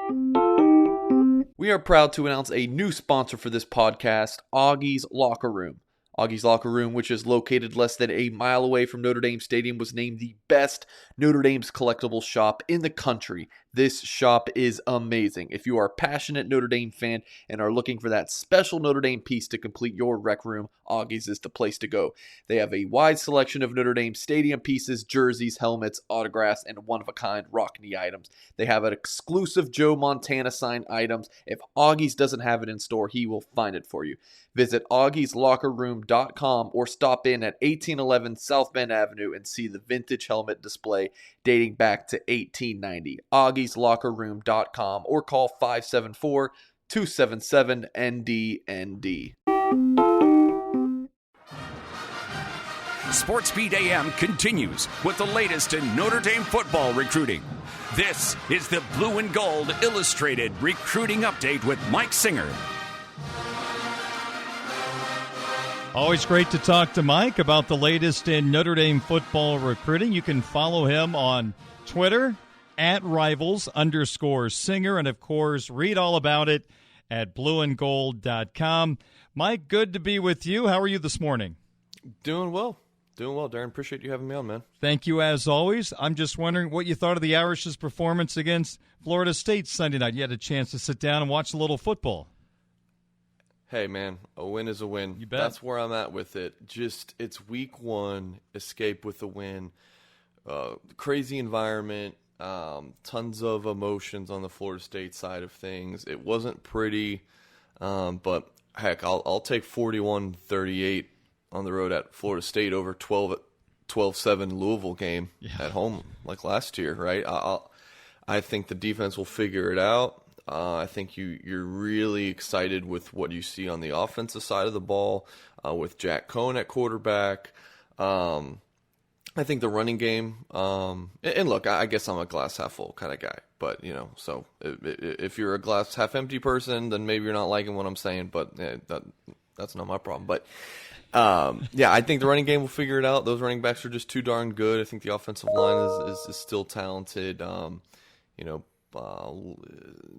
We are proud to announce a new sponsor for this podcast, Augie's Locker Room. Augie's Locker Room, which is located less than a mile away from Notre Dame Stadium, was named the best Notre Dame's collectible shop in the country. This shop is amazing. If you are a passionate Notre Dame fan and are looking for that special Notre Dame piece to complete your rec room, Augie's is the place to go. They have a wide selection of Notre Dame stadium pieces, jerseys, helmets, autographs, and one-of-a-kind Rockne items. They have an exclusive Joe Montana signed items. If Augie's doesn't have it in store, he will find it for you. Visit augieslockerroom.com or stop in at 1811 South Bend Avenue and see the vintage helmet display dating back to 1890. augieslockerroom.com or call 574-277-NDND. Sportsbeat AM continues with the latest in Notre Dame football recruiting. This is the Blue and Gold Illustrated Recruiting Update with Mike Singer. Always great to talk to Mike about the latest in Notre Dame football recruiting. You can follow him on Twitter at @rivals_Singer, and of course, read all about it at blueandgold.com. Mike, good to be with you. How are you this morning? Doing well, Darren. Appreciate you having me on, man. Thank you, as always. I'm just wondering what you thought of the Irish's performance against Florida State Sunday night. You had a chance to sit down and watch a little football. Hey, man, a win is a win. You bet. That's where I'm at with it. Just, it's week one, escape with a win. Crazy environment, tons of emotions on the Florida State side of things. It wasn't pretty, but heck, I'll take 41-38 on the road at Florida State over 12-7 Louisville game at home like last year, right? I think the defense will figure it out. I think you're really excited with what you see on the offensive side of the ball with Jack Cohn at quarterback. I think the running game, and look, I guess I'm a glass half full kind of guy, but so if you're a glass half empty person, then maybe you're not liking what I'm saying, but that's not my problem. But I think the running game will figure it out. Those running backs are just too darn good. I think the offensive line is still talented.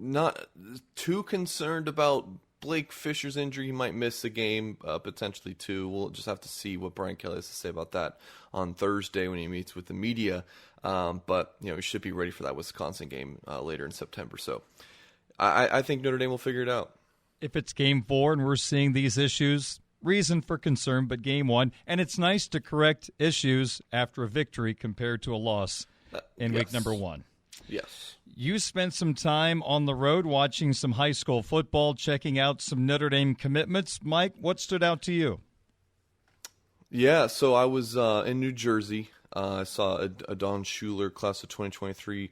Not too concerned about Blake Fisher's injury. He might miss a game, potentially two. We'll just have to see what Brian Kelly has to say about that on Thursday when he meets with the media. But he should be ready for that Wisconsin game later in September. So I think Notre Dame will figure it out. If it's game 4 and we're seeing these issues, reason for concern, but game 1. And it's nice to correct issues after a victory compared to a loss in week number 1. Yes. You spent some time on the road watching some high school football, checking out some Notre Dame commitments. Mike, what stood out to you? Yeah, so I was in New Jersey. I saw a Don Schuler, class of 2023,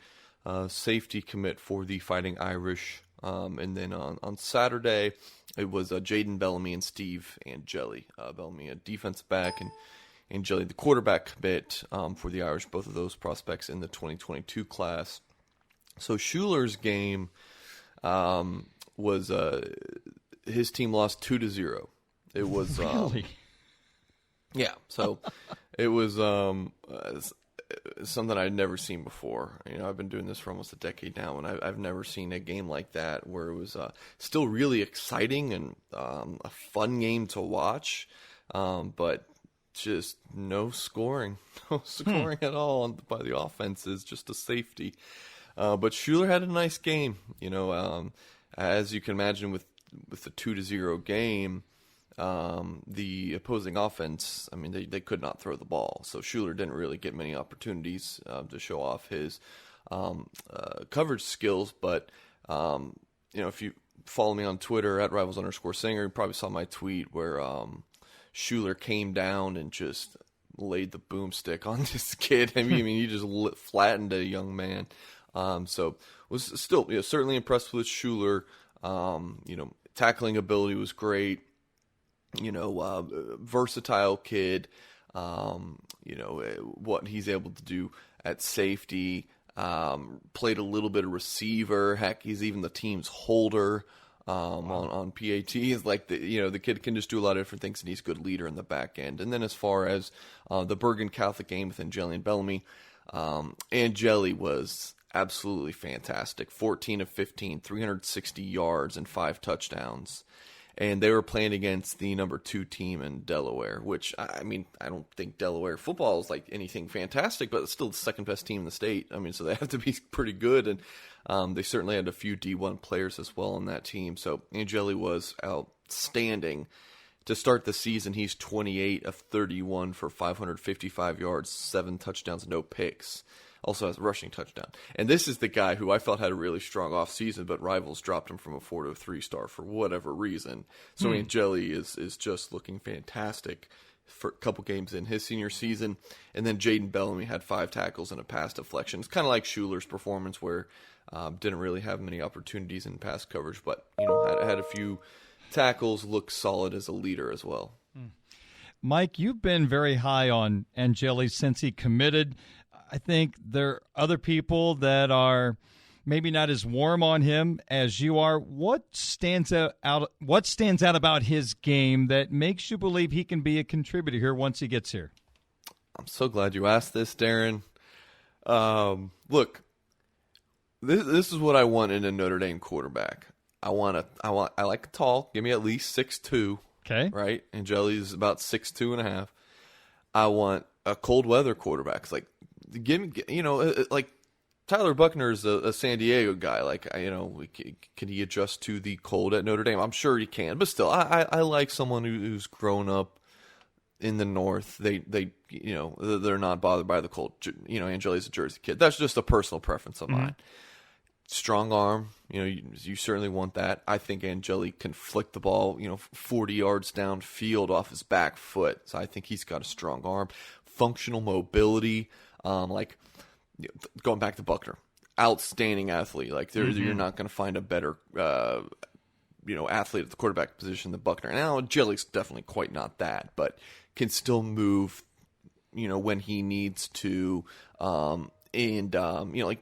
safety commit for the Fighting Irish. And then on Saturday, it was Jaden Bellamy and Steve Angeli. Bellamy, a defensive back, and Angeli, the quarterback commit for the Irish, both of those prospects in the 2022 class. So Schuler's game was his team lost 2-0. It was really? Yeah. So it was something I'd never seen before. I've been doing this for almost a decade now, and I've never seen a game like that where it was still really exciting and a fun game to watch, but just no scoring at all by the offenses, just a safety. But Schuler had a nice game, as you can imagine with the 2-0 game, the opposing offense, they could not throw the ball. So Schuler didn't really get many opportunities to show off his coverage skills. But, if you follow me on Twitter at @rivals_Singer, you probably saw my tweet where Schuler came down and just laid the boomstick on this kid. He just flattened a young man. So was still certainly impressed with Schuler. Tackling ability was great. Versatile kid. What he's able to do at safety. Played a little bit of receiver. Heck, he's even the team's holder. On PAT is like the kid can just do a lot of different things, and he's a good leader in the back end. And then as far as the Bergen Catholic game with Angeli and Bellamy, Angeli was absolutely fantastic. 14 of 15, 360 yards and 5 touchdowns. And they were playing against the number 2 team in Delaware, which, I mean, I don't think Delaware football is like anything fantastic, but it's still the second best team in the state. I mean, so they have to be pretty good. And they certainly had a few D1 players as well on that team. So Angeli was outstanding. To start the season, he's 28 of 31 for 555 yards, 7 touchdowns, no picks. Also has a rushing touchdown. And this is the guy who I felt had a really strong offseason, but Rivals dropped him from a 4 to a 3-star for whatever reason. So Angeli is just looking fantastic for a couple games in his senior season. And then Jaden Bellamy had 5 tackles and a pass deflection. It's kind of like Schuler's performance where didn't really have many opportunities in pass coverage, but had a few tackles, looked solid as a leader as well. Mike, you've been very high on Angeli since he committed. I think there are other people that are maybe not as warm on him as you are. What stands out about his game that makes you believe he can be a contributor here once he gets here? I'm so glad you asked this, Darren. Look, this is what I want in a Notre Dame quarterback. I like tall. Give me at least 6'2". Okay. Right? Angeli is about 6'2.5". I want a cold weather quarterback. It's like, give me, like Tyler Buckner is a San Diego guy. Like, can he adjust to the cold at Notre Dame? I'm sure he can, but still, I like someone who's grown up in the North. They're not bothered by the cold. Angeli's a Jersey kid. That's just a personal preference of mine. Strong arm, you certainly want that. I think Angeli can flick the ball, 40 yards downfield off his back foot. So I think he's got a strong arm. Functional mobility, going back to Buckner, outstanding athlete. Like you're not going to find a better, athlete at the quarterback position than Buckner. Now Angeli's definitely quite not that, but can still move, when he needs to, like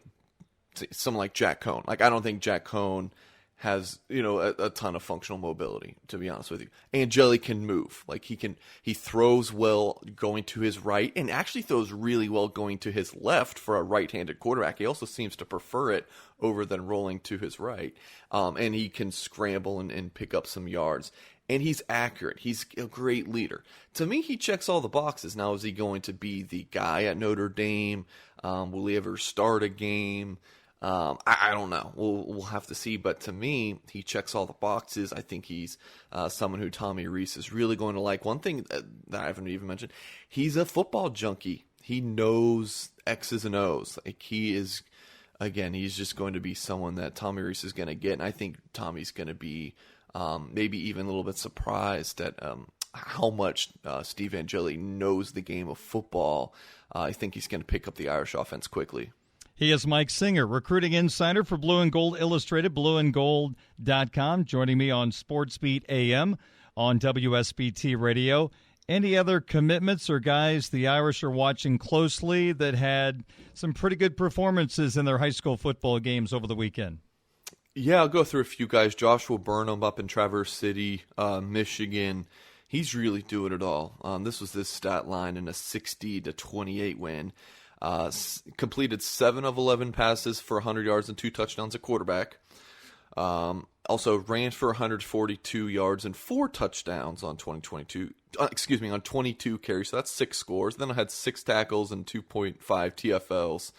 someone like Jack Cohn. Like, I don't think Jack Cohn has, a ton of functional mobility, to be honest with you. Angeli can move. Like, he throws well going to his right and actually throws really well going to his left for a right-handed quarterback. He also seems to prefer it over than rolling to his right. And he can scramble and pick up some yards. And he's accurate. He's a great leader. To me, he checks all the boxes. Now, is he going to be the guy at Notre Dame? Will he ever start a game? I don't know. We'll have to see. But to me, he checks all the boxes. I think he's someone who Tommy Rees is really going to like. One thing that I haven't even mentioned, he's a football junkie. He knows X's and O's. Like, he is, again, he's just going to be someone that Tommy Rees is going to get. And I think Tommy's going to be maybe even a little bit surprised at how much Steve Angeli knows the game of football. I think he's going to pick up the Irish offense quickly. He is Mike Singer, recruiting insider for Blue and Gold Illustrated, blueandgold.com, joining me on SportsBeat AM on WSBT Radio. Any other commitments or guys the Irish are watching closely that had some pretty good performances in their high school football games over the weekend? Yeah, I'll go through a few guys. Joshua Burnham up in Traverse City, Michigan. He's really doing it all. This was this stat line in a 60-28 win. Completed 7 of 11 passes for 100 yards and 2 touchdowns at quarterback. Also ran for 142 yards and 4 touchdowns on 22 carries. So that's 6 scores. Then I had 6 tackles and 2.5 TFLs.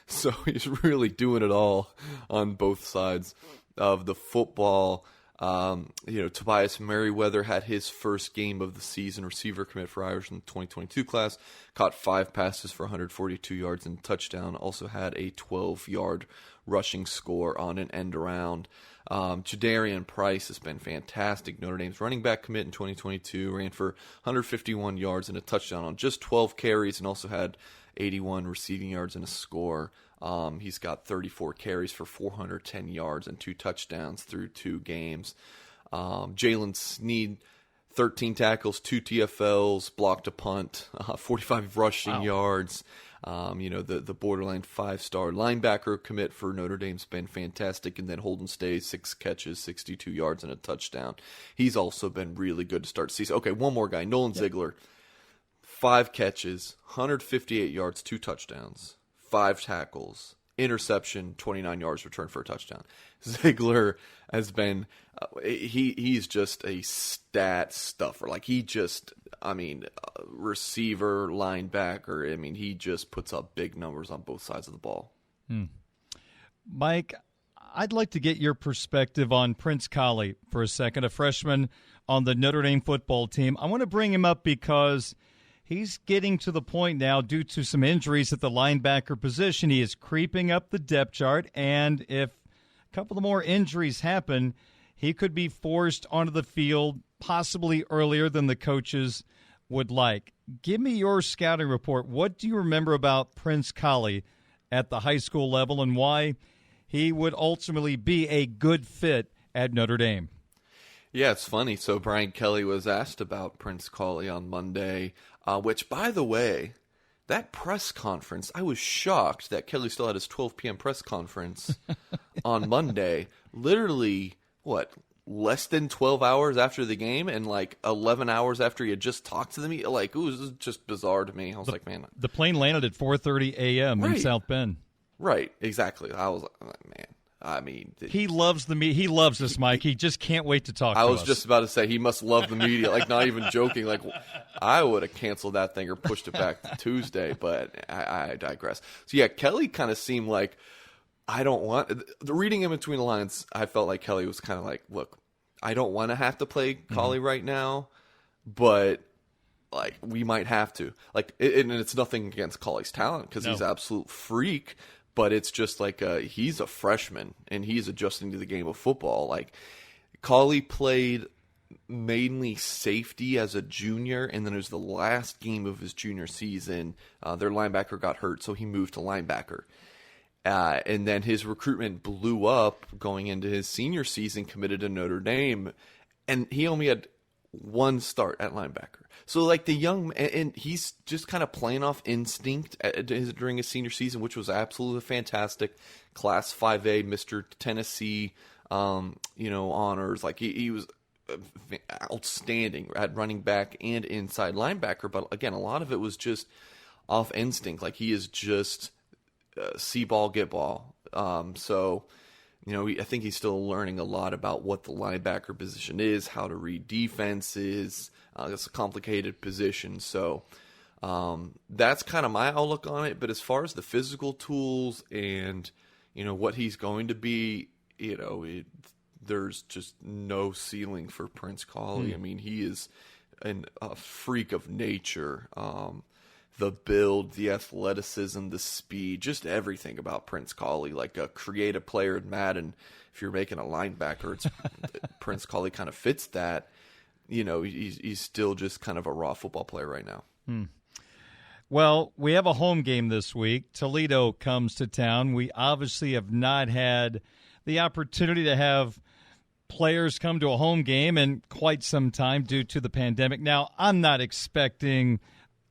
So he's really doing it all on both sides of the football. Tobias Merriweather had his first game of the season, receiver commit for Irish in the 2022 class, caught 5 passes for 142 yards and touchdown, also had a 12-yard rushing score on an end around. Jadarian Price has been fantastic. Notre Dame's running back commit in 2022, ran for 151 yards and a touchdown on just 12 carries and also had 81 receiving yards and a score. He's got 34 carries for 410 yards and 2 touchdowns through 2 games. Jalen Sneed, 13 tackles, 2 TFLs, blocked a punt, 45 rushing yards. The borderline 5-star linebacker commit for Notre Dame's been fantastic. And then Holden Stays, 6 catches, 62 yards and a touchdown. He's also been really good to start the season. Okay, one more guy, Nolan Ziegler. 5 catches, 158 yards, 2 touchdowns, 5 tackles, interception, 29 yards, return for a touchdown. Ziegler has been he's just a stat stuffer. Like receiver, linebacker. I mean, he just puts up big numbers on both sides of the ball. Mike, I'd like to get your perspective on Prince Kollie for a second, a freshman on the Notre Dame football team. I want to bring him up because he's getting to the point now, due to some injuries at the linebacker position, he is creeping up the depth chart, and if a couple of more injuries happen, he could be forced onto the field possibly earlier than the coaches would like. Give me your scouting report. What do you remember about Prince Kollie at the high school level and why he would ultimately be a good fit at Notre Dame? Yeah, it's funny. So Brian Kelly was asked about Prince Kollie on Monday, which, by the way, that press conference, I was shocked that Kelly still had his 12 p.m. press conference on Monday. Literally, less than 12 hours after the game and 11 hours after he had just talked to them. It was just bizarre to me. I was like, man. The plane landed at 4:30 a.m. in South Bend. Right, exactly. I was like, man. I mean, he loves He loves us, Mike. He just can't wait to talk to us. I was just about to say he must love the media. Not even joking. I would have canceled that thing or pushed it back to Tuesday, but I digress. So yeah, Kelly kind of seemed like reading in between the lines. I felt like Kelly was kind of like, look, I don't want to have to play Kollie right now, but we might have to. And it's nothing against Collie's talent because he's an absolute freak. But it's just he's a freshman, and he's adjusting to the game of football. Kollie played mainly safety as a junior, and then it was the last game of his junior season. Their linebacker got hurt, so he moved to linebacker. And then his recruitment blew up going into his senior season, committed to Notre Dame, and he only had one start at linebacker. So the young, and he's just kind of playing off instinct during his senior season, which was absolutely fantastic. Class 5A, Mr. Tennessee, honors. He was outstanding at running back and inside linebacker. But again, a lot of it was just off instinct. He is just see ball, get ball. I think he's still learning a lot about what the linebacker position is, how to read defenses. It's a complicated position. So that's kind of my outlook on it. But as far as the physical tools and, what he's going to be, there's just no ceiling for Prince Kollie. I mean, he is a freak of nature. The build, the athleticism, the speed, just everything about Prince Kollie. A creative player in Madden, if you're making a linebacker, Prince Kollie kind of fits that. He's still just kind of a raw football player right now. Well, we have a home game this week. Toledo comes to town. We obviously have not had the opportunity to have players come to a home game in quite some time due to the pandemic. Now, I'm not expecting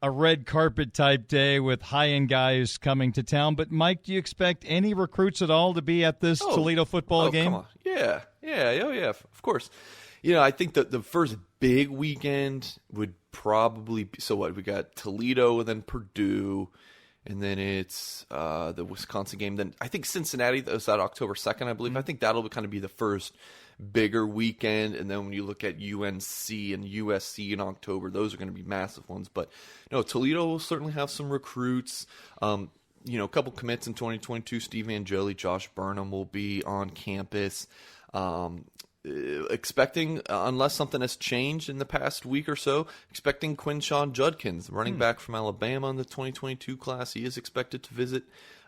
a red carpet type day with high-end guys coming to town. But, Mike, do you expect any recruits at all to be at this Toledo football game? Come on. Yeah, of course. I think that the first big weekend would probably be, we got Toledo and then Purdue, and then it's the Wisconsin game. Then I think Cincinnati, is that October 2nd, I believe. I think that'll kind of be the first bigger weekend, and then when you look at UNC and USC in October, those are going to be massive ones. But no, Toledo will certainly have some recruits. A couple commits in 2022. Steve Angeli, Josh Burnham will be on campus. Expecting, unless something has changed in the past week or so, expecting Quinshon Judkins, running back from Alabama in the 2022 class. He is expected to visit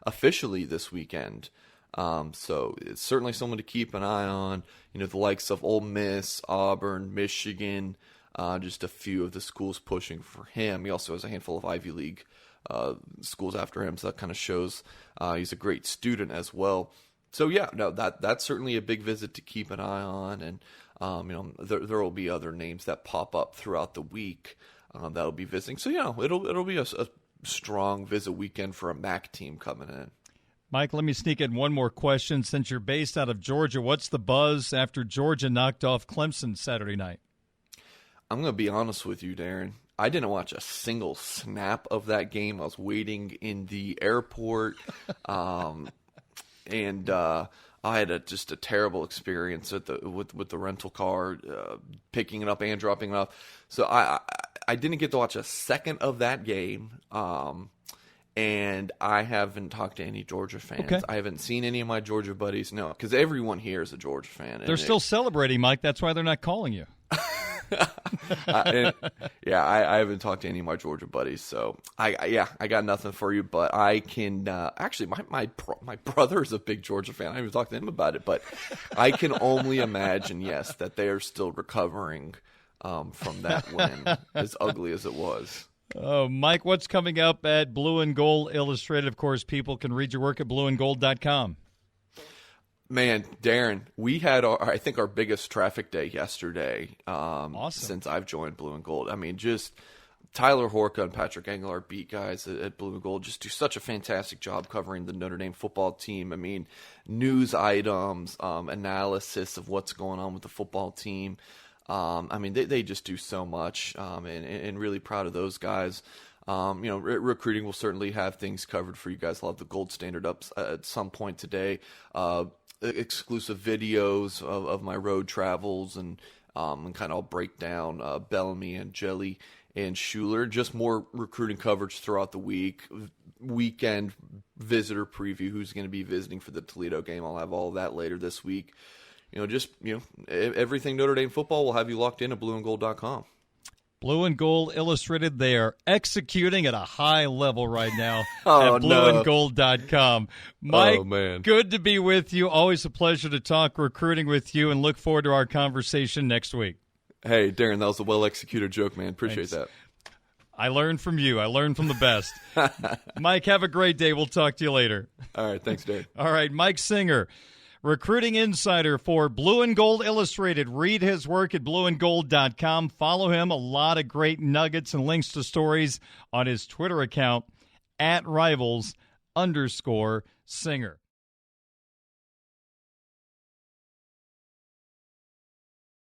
officially this weekend. So it's certainly someone to keep an eye on. The likes of Ole Miss, Auburn, Michigan, just a few of the schools pushing for him. He also has a handful of Ivy League schools after him, so that kind of shows he's a great student as well. So yeah, no, that's certainly a big visit to keep an eye on, and there will be other names that pop up throughout the week that'll be visiting. So yeah, it'll be a strong visit weekend for a MAC team coming in. Mike, let me sneak in one more question. Since you're based out of Georgia, what's the buzz after Georgia knocked off Clemson Saturday night? I'm going to be honest with you, Darren. I didn't watch a single snap of that game. I was waiting in the airport. and I had just a terrible experience with the rental car, picking it up and dropping it off. So I didn't get to watch a second of that game. And I haven't talked to any Georgia fans. Okay. I haven't seen any of my Georgia buddies. No, because everyone here is a Georgia fan. They're still celebrating, Mike. That's why they're not calling you. I haven't talked to any of my Georgia buddies, so I got nothing for you. But I can actually, my brother is a big Georgia fan. I haven't talked to him about it, but I can only imagine, yes, that they are still recovering from that win, as ugly as it was. Mike, what's coming up at Blue and Gold Illustrated? Of course, people can read your work at blueandgold.com. Man, Darren, we had I think our biggest traffic day yesterday. Awesome. Since I've joined Blue and Gold. I mean, just Tyler Horka and Patrick Engel, our beat guys at Blue and Gold, just do such a fantastic job covering the Notre Dame football team. I mean, news items, analysis of what's going on with the football team. I mean, they just do so much, and really proud of those guys. Recruiting will certainly have things covered for you guys. I'll have the Gold Standard up at some point today. Exclusive videos of my road travels, and kind of I'll break down Bellamy and Jelly and Schuler. Just more recruiting coverage throughout the week. Weekend visitor preview, who's going to be visiting for the Toledo game. I'll have all of that later this week. Everything Notre Dame football will have you locked in at blueandgold.com. Blue and Gold Illustrated, they are executing at a high level right now at blueandgold.com. Mike, good to be with you. Always a pleasure to talk recruiting with you, and look forward to our conversation next week. Hey, Darren, that was a well-executed joke, man. Appreciate that. I learned from you. I learned from the best. Mike, have a great day. We'll talk to you later. All right, thanks, Dave. All right, Mike Singer, recruiting insider for Blue and Gold Illustrated. Read his work at blueandgold.com. Follow him. A lot of great nuggets and links to stories on his Twitter account at @rivals_Singer.